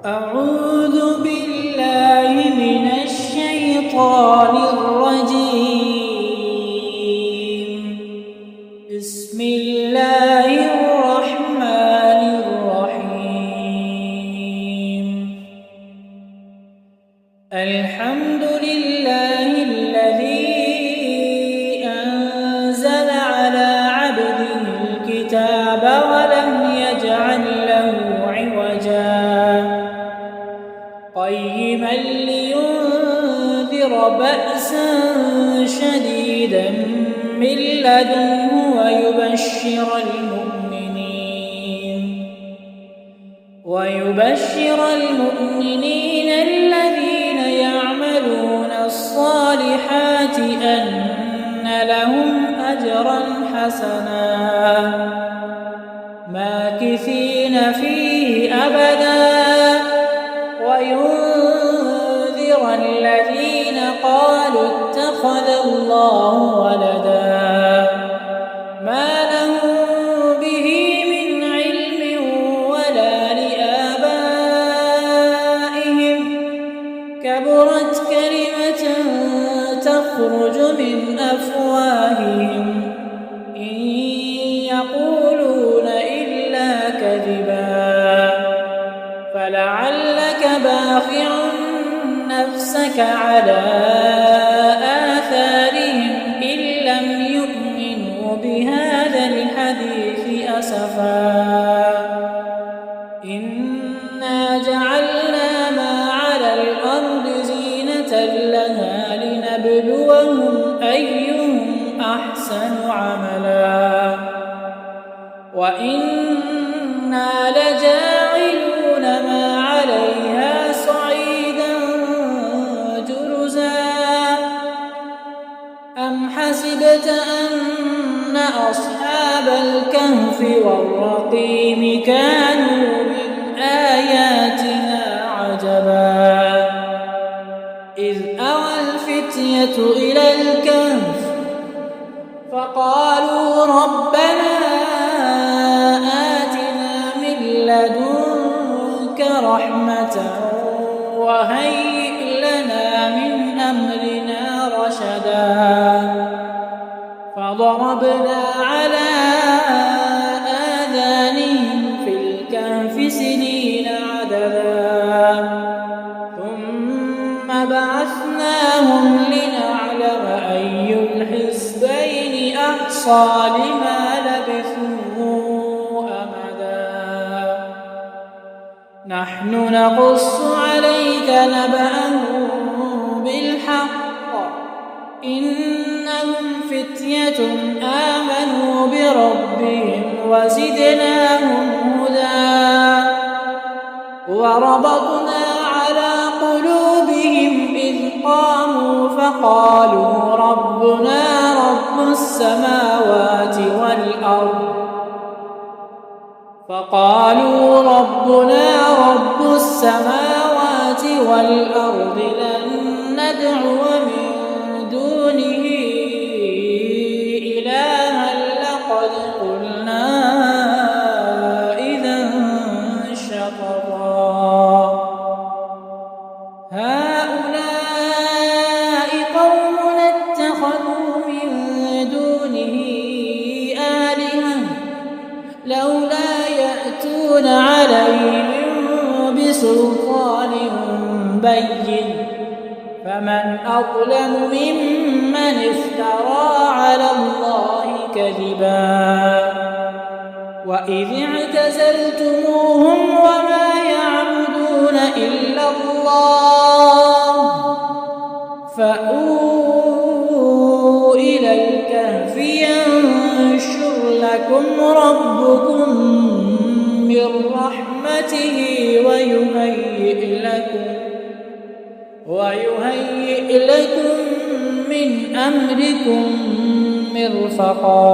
أعوذ بالله من الشيطان الرجيم. بسم الله الرحمن الرحيم. الحمد لله الذي أنزل على عبده الكتاب ولم يجعل له عوجا قيما لينذر بأسا شديدا من لدنه ويبشر المؤمنين الذين يعملون الصالحات أن لهم أجرا حسنا ماكثين فيه أبدا وينذر الذين قالوا اتخذ الله ولدا ما لهم به من علم ولا لآبائهم كبرت كلمة تخرج من أفواههم إن يقولون إلا كذبا فلعلك باخع نفسك على آثارهم إن لم يؤمنوا بهذا الحديث أسفا إنا جعلنا ما على الأرض زينة لها لنبلوهم أيهم أحسن عملا وإنا لجاعلون ما عليها صعيدا جرزا أم حسبت أن أصحاب الكهف والرقيم كانوا من آياتنا عجبا إذ أوى الفتية إلى الكهف فقالوا ربنا آتنا من لدنك رحمة وهيئ لنا من أمرنا رشدا فضربنا على آذانهم في الكهف سنين عددا ثم بعثناهم لنعلم أي الحزبين أحصى لما لبثوا أمدا نحن نقص عليك نبأهم بالحق إنهم فتية آمنوا بربهم وزدناهم هدى وربطنا على قلوبهم إذ قاموا فقالوا ربنا رب السماوات والأرض لن ندعو من دونه إلها لقد قلنا إذا شططا هؤلاء قومنا اتخذوا من دونه آلهة لولا يأتون عليهم بسلطان بين فمن أظلم ممن افترى على الله كذبا وإذ اعتزلتموهم وما يعبدون إلا الله فأووا إلى الكهف ينشر لكم ربكم من رحمته ويهيئ لكم من أمركم مرفقا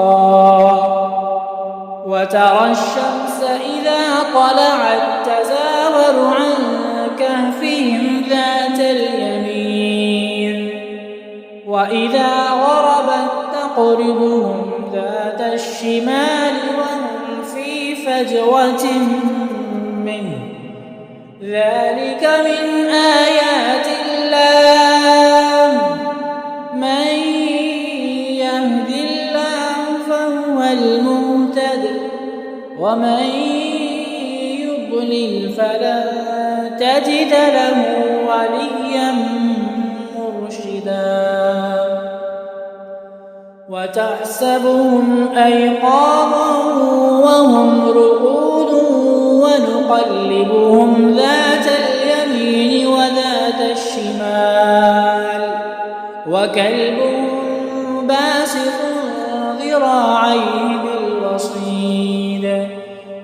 وترى الشمس إذا طلعت تزاور عن كهفهم ذات اليمين وإذا غربت تقرضهم ذات الشمال وهم في فجوة منه ذلك من آيات الله من يهد الله فهو المهتد ومن يضلل فلن تجد له وليا مرشدا وتحسبهم أيقاظا وهم رقود ونقلبهم ذات اليمين وذات الشمال وكلبهم باسط ذراعيه بالوصيد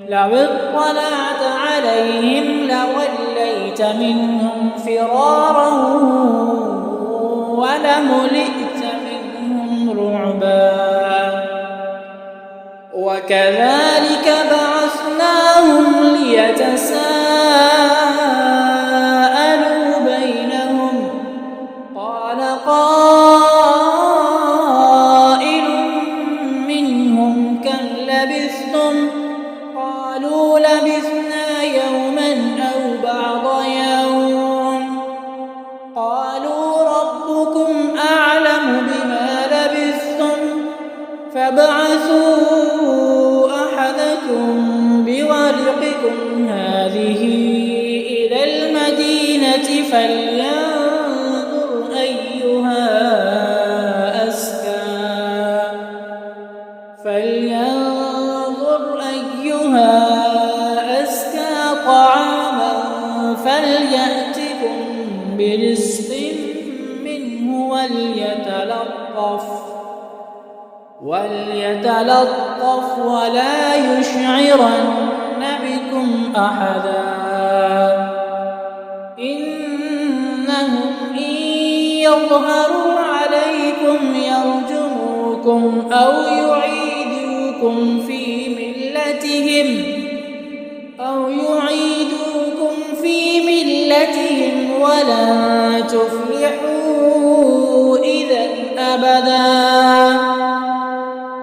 لو اطلعت عليهم لوليت منهم فرارا ولملئت منهم رعبا وكذلك بعثناهم ليتساءلوا بينهم قال قائل منهم كم لبثتم قالوا لبثنا يوما أو بعض يوم قالوا ربكم أعلم بما لبثتم فابعثوا أحدكم بورقكم هذه إلى المدينة فلينظر أيها أزكى طعاما فليأتكم برزق منه وليتلطف ولا يشعرن بكم أحدا إنهم إن يظهروا عليكم يرجموكم أو يعيدوكم في ملتهم ولن تفلحوا إذا أبدا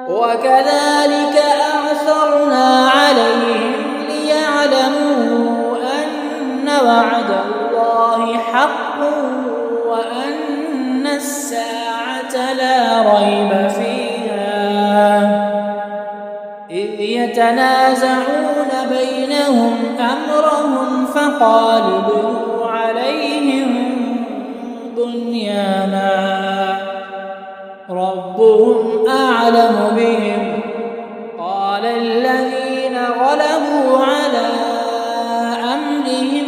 وكذلك أعثرنا عليهم ليعلموا أن وعد الله حق وأن الساعة لا ريب فيها إذ يتنازعون بينهم أمرهم فقالوا ابنوا عليهم بنيانا ربهم أعلم بهم قال الذين غلبوا على أمرهم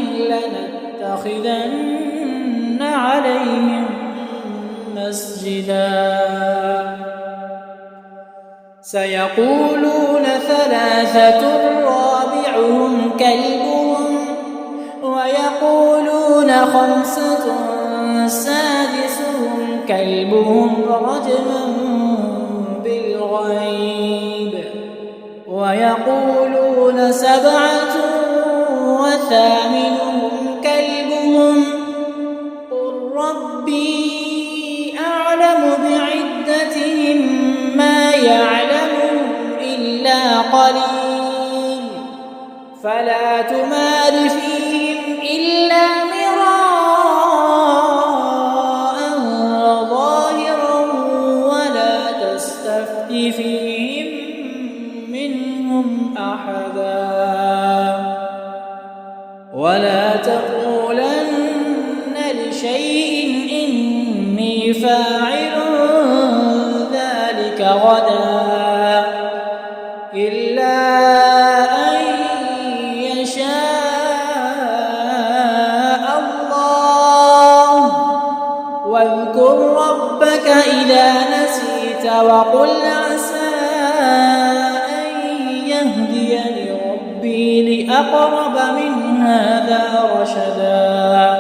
لنتخذن عليهم مسجدا سيقولون ثلاثة رابعهم كلبهم ويقولون خمسة سادسهم كلبهم رجما بالغيب ويقولون سبعة وثامنهم كلبهم قل ربي أعلم بعدتهم ما يعلمهم إلا قليل فلا تمار فيهم إلا مراء ظاهرا ولا تستفت فيهم منهم أحدا ولا تقولن لشيء إني فاعل ذلك غدا إلا أن يشاء الله واذكر ربك إذا نسيت وقل عسى أن يهديني ربي لأقرب من هذا رشدا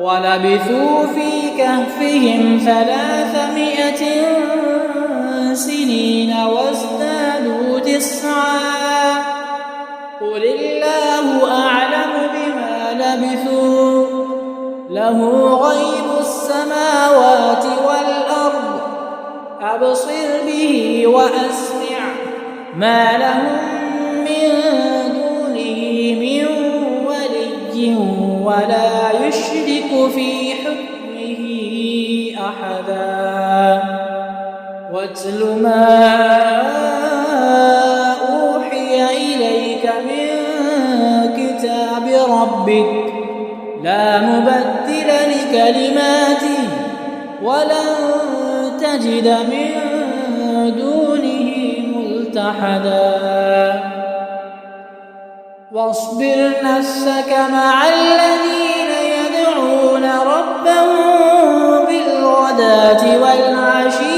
ولبثوا في كهفهم 300 سنين وازدادوا 9 قل الله أعلم بما لبثوا له غيب السماوات والأرض أبصر به وأسمع ما لهم من دونه من ولي ولا يشرك في حكمه أحدا. واتل ما أوحي إليك من كتاب ربك لا مبدل لكلماته ولن تجد من دونه ملتحدا. واصبر نفسك مع الذين يدعون ربهم بالغداة والعشي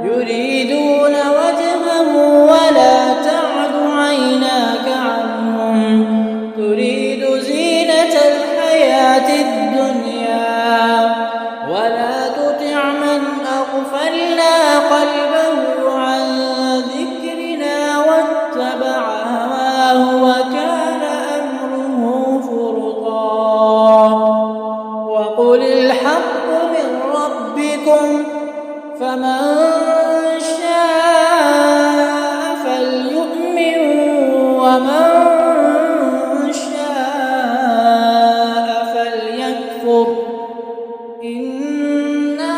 يريدون وجهه ولا تعد عيناك عنهم تريد زينة الحياة الدنيا ولا تطع من أغفلنا قلبه عن ذكرنا واتبع هواه وكان أمره فرطا. وقل الحق من ربكم فمن شاء فليؤمن ومن شاء فليكفر إنا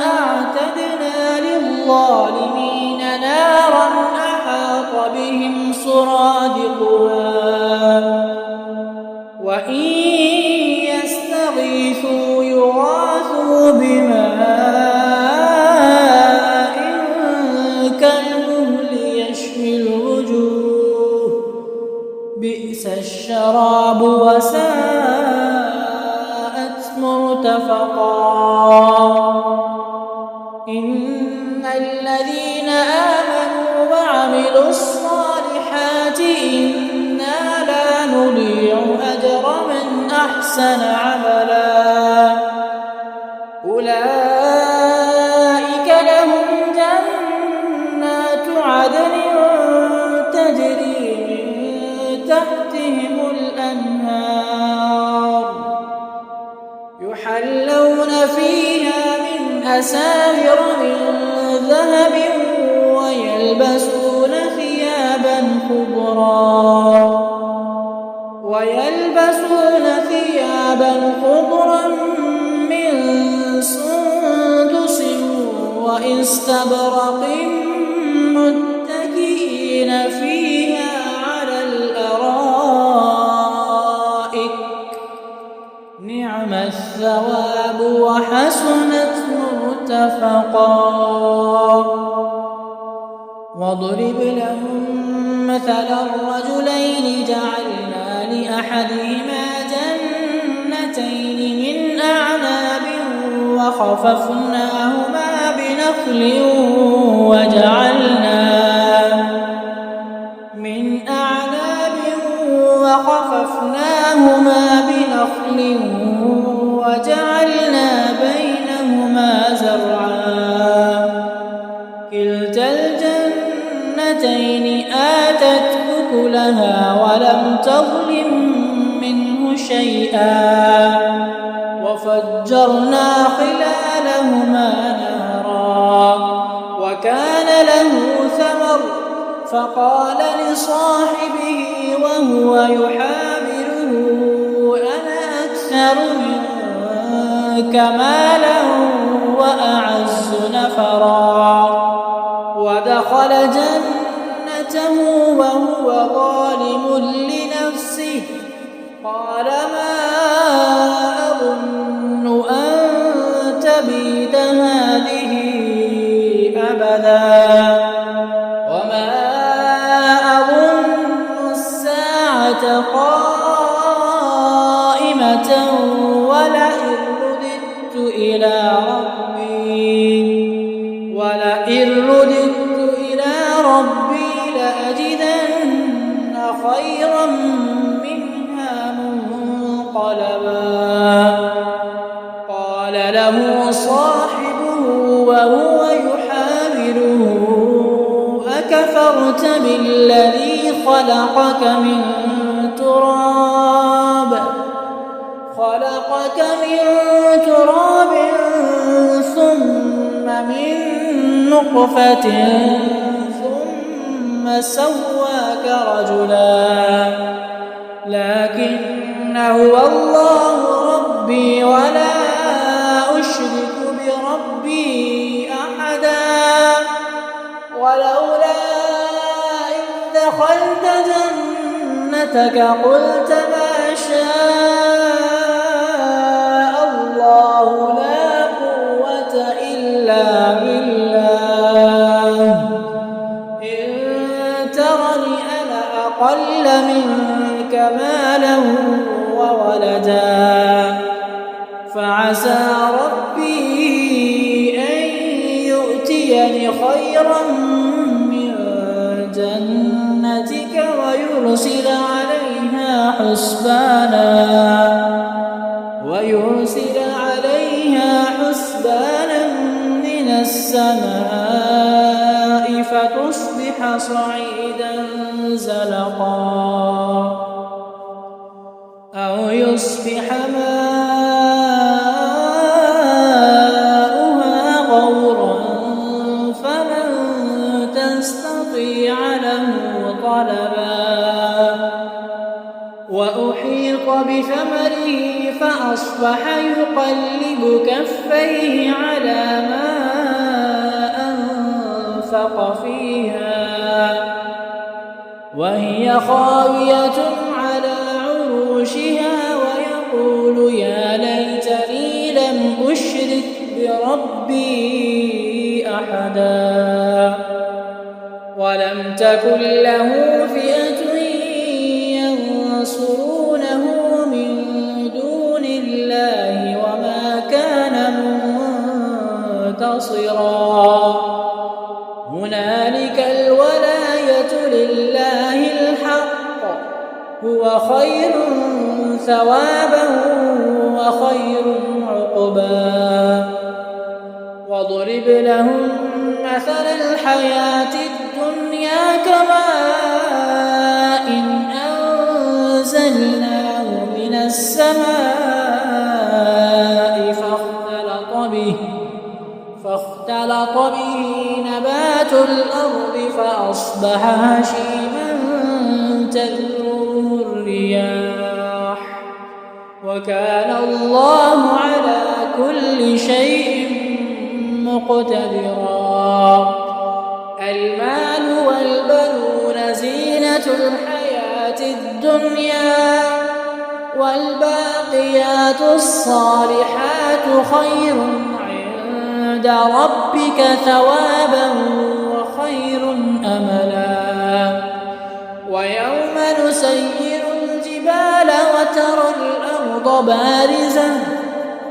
أعتدنا للظالمين نارا أحاط بهم سرادقها وإن يستغيثوا يغاثوا بماء كالمهل يشوي الوجوه بئس الشراب وساءت مرتفقا. إن الذين آمنوا وعملوا الصالحات إنا لا نضيع أجر من أحسن عملا. أولئك لهم جنات عدن تجري من تحتهم الأنهار يحلون فيها من أساور من ذهب ويلبسون ثيابا خضرا من سندس واستبرق متكئين فيها على الأرائك نعم الثواب وحسنت مرتفقا. واضرب لهم مثلا الرجلين جعلنا لأحدهما جنتين من أعناب وحففناهما بنخل وجعلنا بينهما زرعا كلتا الجنتين آتت أكلها ولم تظلم منه شيئا وفجرنا خلالهما نهرا وكان له ثمر فقال لصاحبه وهو يحاوره أنا أكثر منك مالا وأعز نفرا ودخل جنته وهو ظالم لنفسه قال ما أظن أن تبيد هذه أبدا وما أظن الساعة قائمة ولئن رددت إلى ربي لأجدن خيرا منها منقلبا قال له صاحبه وهو يحاوره أكفرت بالذي خلقك من تراب ثم من نطفة ثم ثم سواك رجلا لكن هو الله ربي ولا أشرك بربي أحدا ولولا إذ دخلت جنتك قلت ما شاء الله لا قوة إلا بالله إن ترني أنا أقل منك مالا وولدا فعسى ربي أن يؤتيني خيرا من جنتك ويرسل عليها حسبانا من السماء فتصبح صعيدا زلقا أو يصبح ماؤها غورا فلن تستطيع له طلبا وأحيط بثمره فأصبح يقلب كفيه على ما أنفق فيها وهي خاوية على عروشها ويقول يا ليتني لم أشرك بربي أحدا ولم تكن له فئة ينصرونه من دون الله وما كان منتصرا هنالك الولاية لله الحق هو خير ثوابا وخير عقبا واضرب لهم مثل الحياة الدنيا كماء أنزلناه من السماء فاختلط به نبات الأرض فأصبح هشيما تذروه الرياح وكان الله على كل شيء مقتدرا المال والبنون زينة الحياة الدنيا والباقيات الصالحات خير عند ربك ثوابا وخير أملا ويوم نسير الجبال وترى الأرض بارزة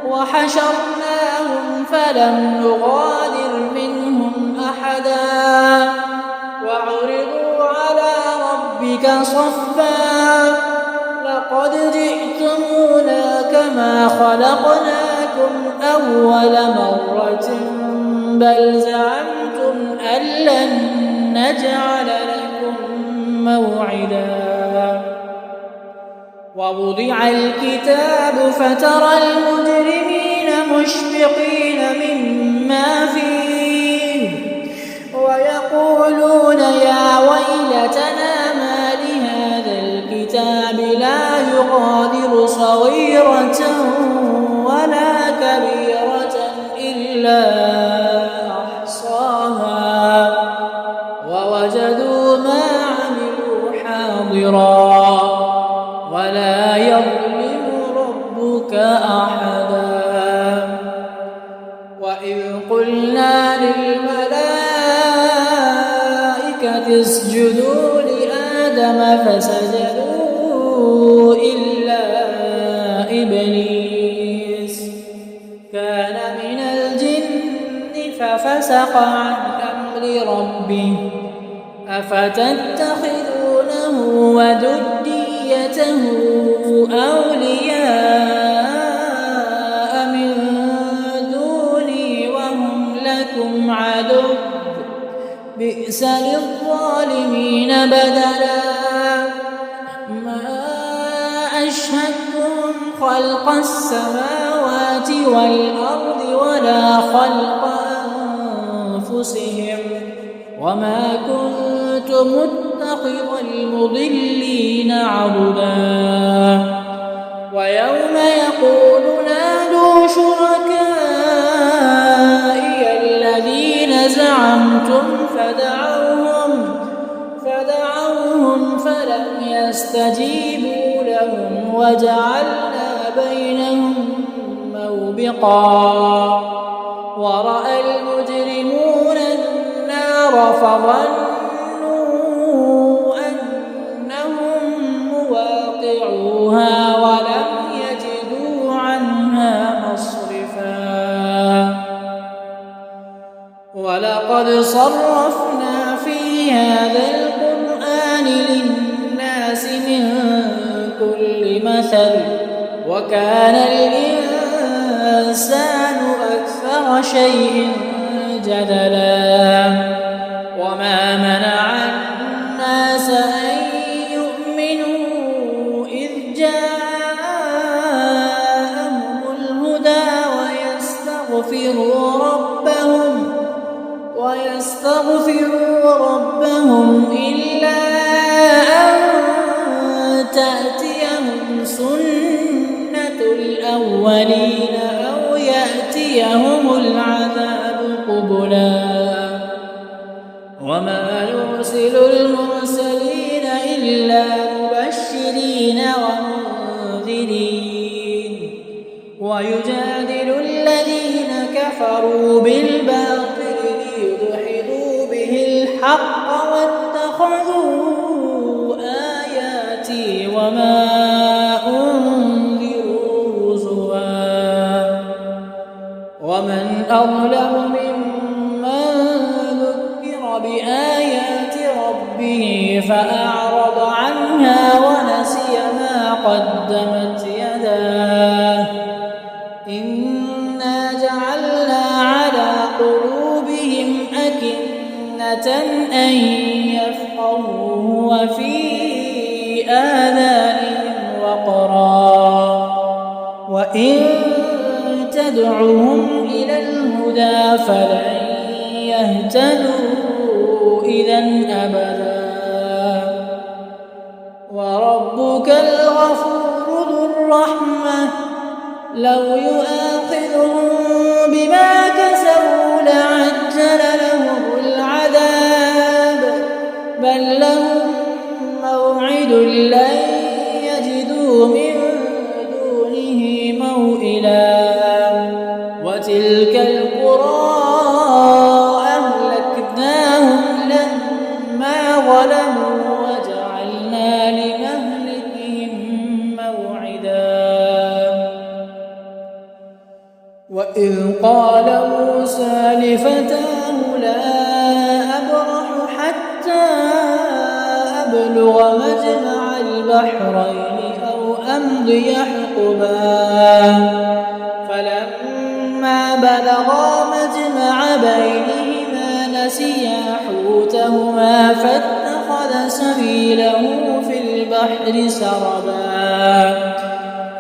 وحشرناهم فلم نغادر منهم أحدا وعرضوا على ربك صفا لقد جئتمونا كما خلقناكم أول مرة بل زعمتم أن لن نجعل لكم موعدا ووضع الكتاب فترى المجرمين مشفقين مما فيه ويقولون يا ويلتنا ما لهذا الكتاب لا يغادر صغيرة ولا كبيرة إلا أحصاها ووجدوا ما عملوا حاضرا ولا يظلم ربك أحدا وإذ قلنا للملائكة اسجدوا لآدم فسجدوا إلا إبليس كان من الجن ففسق عن أمر ربه أفتتخذونه وذريته أولياء من دوني وهم لكم عدو بئس للظالمين بدلا ما أشهدتهم خلق السماوات والأرض ولا خلق أنفسهم وما كنت متخذ المضلين عضدا ويوم يقول نادوا شركائي الذين زعمتم فدعوهم فلم يستجيبوا لهم وجعلنا بينهم موبقا ورأى المجرمون النار فظنوا أنهم مواقعوها ولم يجدوا عنها مصرفا ولقد صرفنا في هذا القرآن للناس من كل مثل وكان الإنسان أكثر شيء جدلا وما منع الناس أن يؤمنوا إذ جاءهم الهدى ويستغفروا ربهم إلا أن تأتيهم سنة الأولين أو يأتيهم العذاب قبلا وما نرسل المرسلين إلا مبشرين ومنذرين ويجادل الذين كفروا بالباطل ليدحضوا به الحق واتخذوا آياتي وما أنذروا هزوا ومن أظلم ممن ذكر بآيات ربه فأعرض عنها ونسي ما قدمت يداه إنا جعلنا على قلوبهم أكنة أن يفقهوه وفي آذانهم وقرا وإن تدعوهم إلى الهدى فلن يهتدوا إذا أبدا وربك الغفور ذو الرحمة لو يؤاخذهم بما كسبوا لعجل لهم العذاب بل لهم موعد لن يجدوا من دونه موئلا وتلك القرى أهلكناهم لما ظلموا وجعلنا لمهلكهم موعدا وإذ قال موسى لفتاه لا أبرح حتى أبلغ مجمع البحرين أو أمضي حقبا فلما بلغا مجمع بينهما نسيا حوتهما فاتخذ سبيله في البحر سربا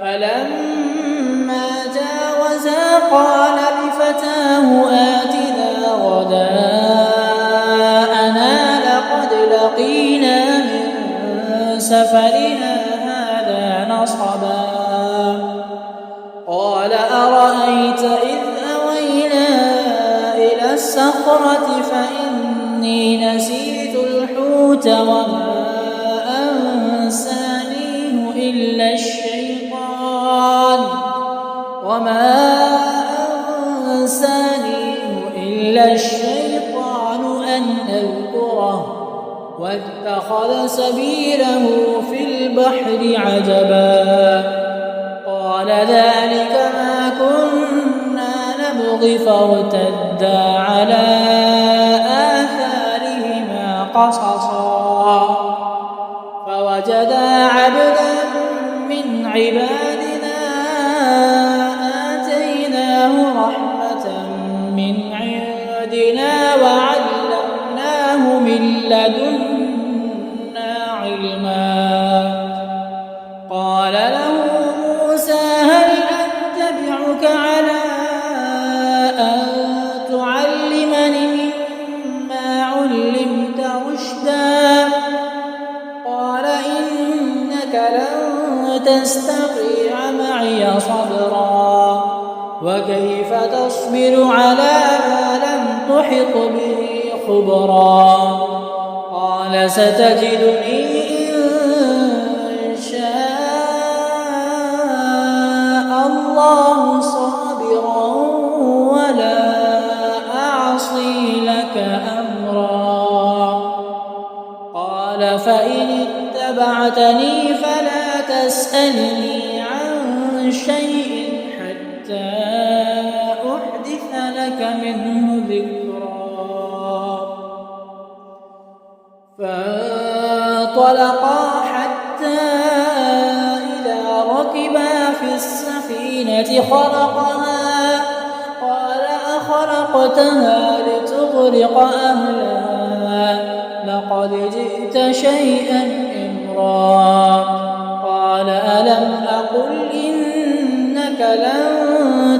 فلما جاوزا قال لفتاه آتنا غداءنا لقد لقينا من سفرنا هذا نصبا قال أرأيت إذ أوينا إلى الصخرة فإني نسيت الحوت وما أنسانيه إلا الشيطان أن أذكره واتخذ سبيله في البحر عجبا قال ذلك ما كنا نبغي فارتدا على آثارهما قصصا فوجدا عبدا من عبادنا آتيناه رحمة من عندنا وعلمناه من لدنا علما قال له موسى هل أتبعك على أن تعلمني مما علمت رشدا إنك لن تستطيع معي صبرا وكيف تصبر على ما لم تحط به خبرا قال ستجدني إن شاء الله صابرا ولا أعصي لك أمرا قال فإن اتبعتني فلا تسألني عن شيء حتى أحدث لك منه ذكرا فانطلقا حتى إذا ركبا في السفينة خرقها قال أخرقتها لتغرق أهلها لقد جئت شيئا إمرا قال ألم أقل إنك لن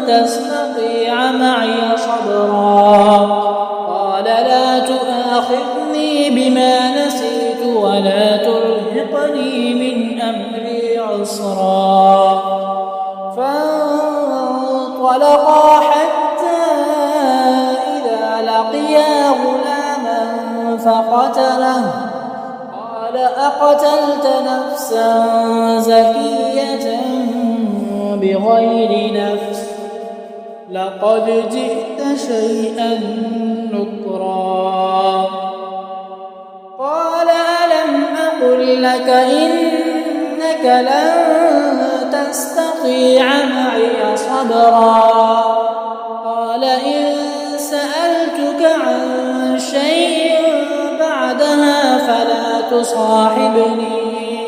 تستطيع معي صبرا قال لا تؤاخذني بما نسيت ولا ترهقني من أمري عسرا فانطلقا حتى إذا لقيا غلاما فقتله قال أقتلت نفسا زكية بغير نفس لقد جئت شيئا نكرا قال ألم أقل لك إنك لن تستطيع معي صبرا قال إن سألتك عن شيء بعدها فلا تصاحبني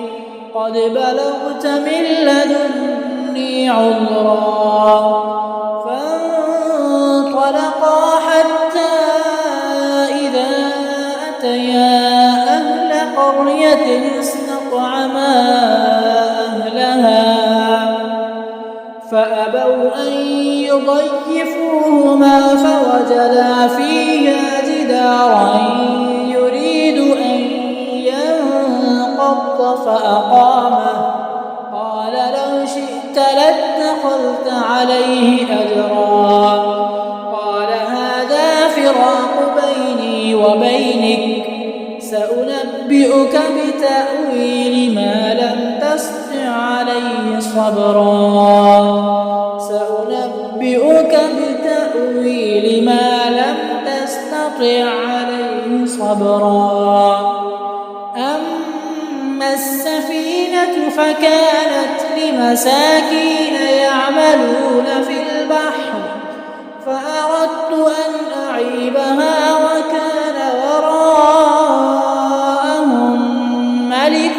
قد بلغت من لدني عذرا فانطلقا حتى إذا أتيا أهل قرية استطعما أهلها فأبوا أن يضيفوهما فوجدا فيها جدارا يريد أن ينقض فأقامه قال لو شئت لاتخذت عليه أجرا قال هذا فراق بيني وبينك سأنبئك بتأويل ما لم تستطع عليه صبرا سأنبئك بتأويل ما لم تستطع عليه صبرا أما السفينة فكانت لمساكين يعملون في البحر فأردت أن أعيبها وكان وراءهم ملك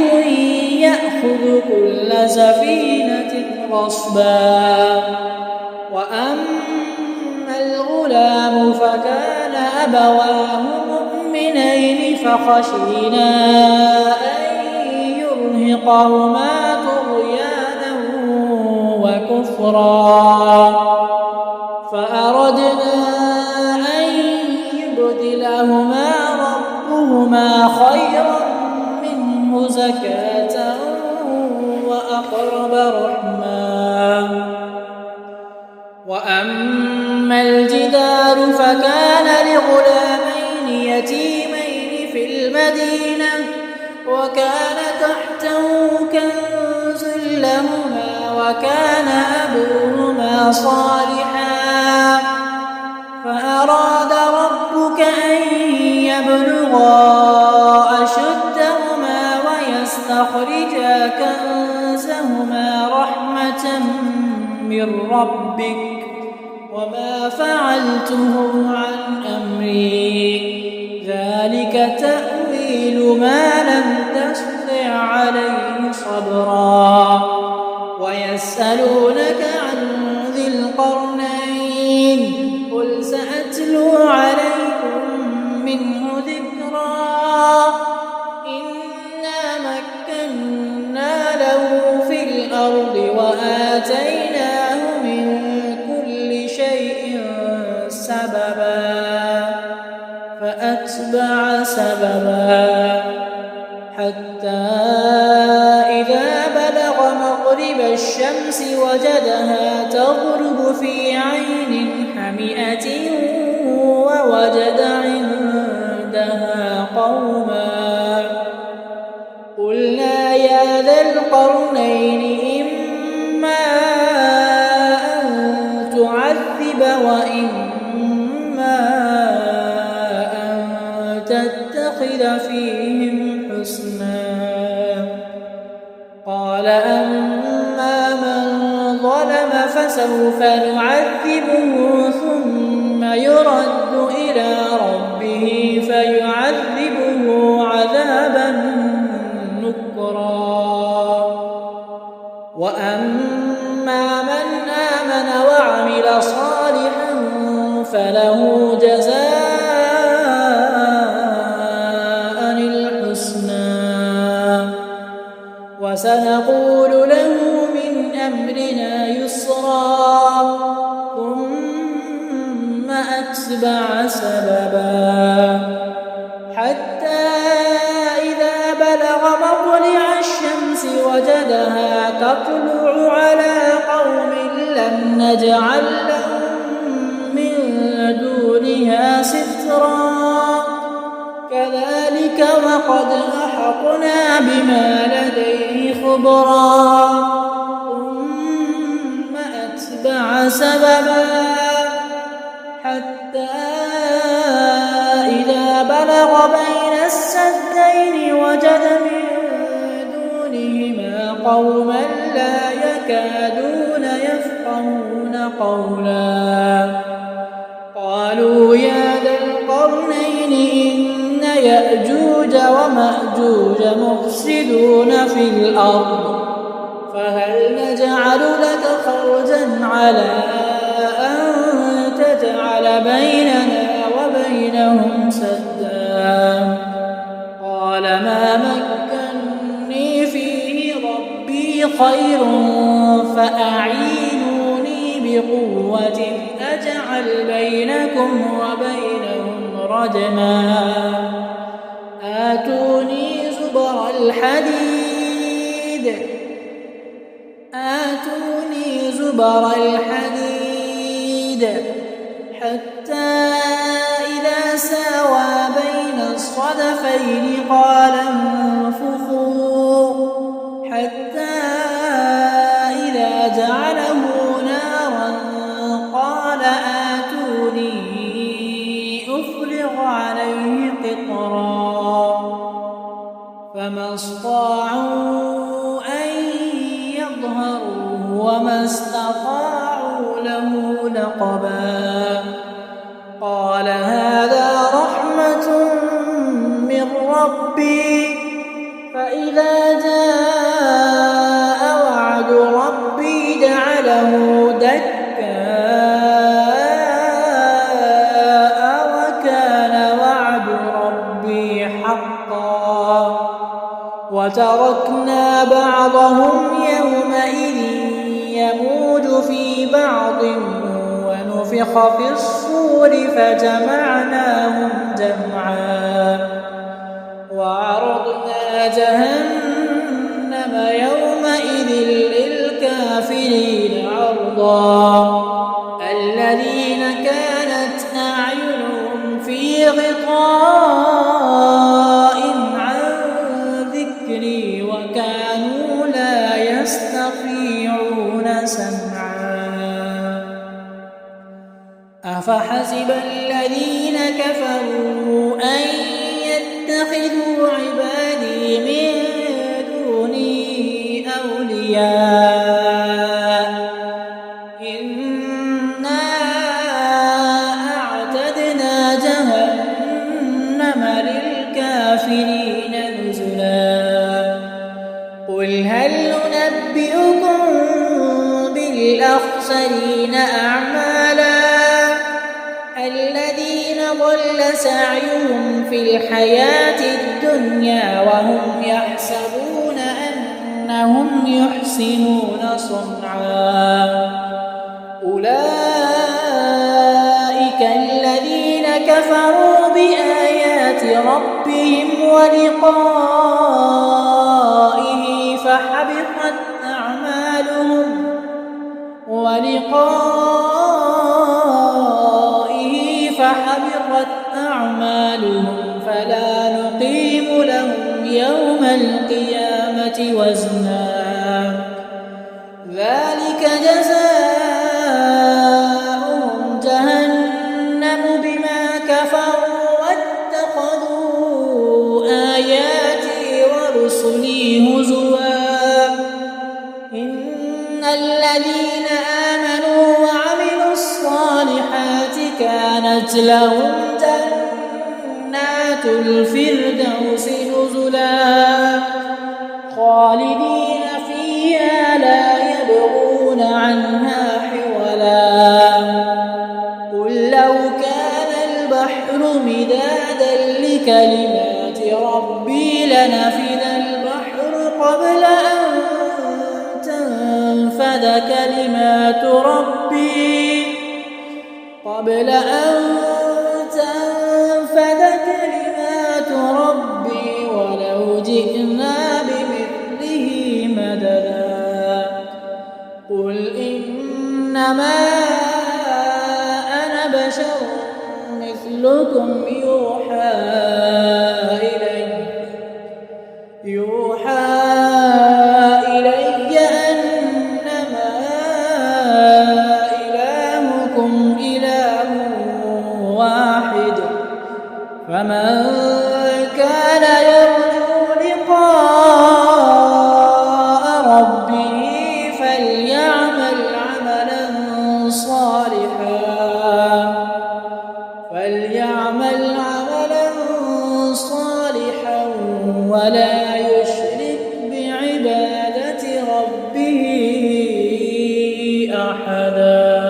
يأخذ كل سفينة غصبا وأما الغلام فكان أبواه مؤمنين فخشينا أن يرهقهما طغيانا وكفرا فأردنا أن يبدلهما ربهما خيرا منه زكاة وأقرب رحما وأما الجدار فكان لغلامين يتيمين في المدينة وكان تحته كنز لهما وكان أبوهما صالحا فأراد ربك أن يبلغا أشدهما ويستخرجا كنزهما رحمة من ربك وما فعلته عن أمري ذلك تأويل ما لم تستطع عليه صبرا ويسألونك عن ذي القرنين قل سأتلو عليكم منه ذكرا إنا مكنا له في الأرض وآتيناه من كل شيء سببا فأتبع سببا حتى إذا مغرب الشمس وجدها تغرب في عين حمئة ووجد عندها قوما قلنا يا ذا القرنين إما أن تعذب وإما أن تتخذ فيهم حسنا قال أما من ظلم فسوف نعذبه ثم يرد إلى ربه فيعذبه عذابا نكرا وأما من آمن وعمل صالحا فله جزاء الحسنى وسنقول له من أمرنا يسرا ثم أتبع سببا حتى إذا بلغ مطلع الشمس وجدها تطلع على قوم لم نجعل لهم من دونها سترا كذلك وقد أحطنا بما لديه خبرا ثم أتبع سببا حتى إذا بلغ بين السدين وجد من دونهما قوما لا يكادون يفقهون قولا قالوا يا ذا القرنين إن يأجوج ومأجوج مفسدون في الأرض فهل نجعل لك خرجا على أن تجعل بيننا وبينهم سدا قال ما مكني فيه ربي خير فأعينوني بقوة أجعل بينكم وبينهم ردما آتوني زبر الحديد حتى إذا ساوى بين الصدفين قال انفخوا حتى إذا جعله نارا قال آتوني أفرغ عليه قطرا فما استطاعوا أن يظهروه وما استطاعوا له نقبا قال هذا رحمة من ربي فإذا جاء وعد ربي جعله دكاء وكان وعد ربي حقا وتركنا بعضهم يومئذ يموج في بعض ونفخ في الصور فجمعناهم جمعا وعرضنا جهنم يومئذ للكافرين عرضا الذين كانت أعينهم في غطاء عن ذكري وكانوا لا يستطيعون سمعا أفحسب الذين كفروا أن يتخذوا عبادي من دوني أولياء إنا أعتدنا جهنم للكافرين نزلا قل هل ننبئكم بالأخسرين أعمالا الذين ضل سعيهم في الحياة الدنيا وهم يحسبون أنهم يحسنون صنعا أولئك الذين كفروا بآيات ربهم ولقائه فحبطت أعمالهم لقائه فحبطت أعمالهم فلا نقيم لهم يوم القيامة وزنا ذلك جزاؤهم جهنم بما كفروا واتخذوا آياتي ورسلي هزوا إن الذين آمنوا وعملوا الصالحات كانت لهم جنات الفردوس نزلا خالدين فيها لا يبغون عنها حولا قل لو كان البحر مدادا لكلمات ربي لنفد البحر قبل أن تنفد كلمات ربي ولو جئنا بمثله مددا قل إنما أنا بشر مثلكم يوحى إلي أنما إلهكم إله واحد فمن كان يرجو لقاء ربه فليعمل عملا صالحا ولا يشرك بعبادة ربه أحدا.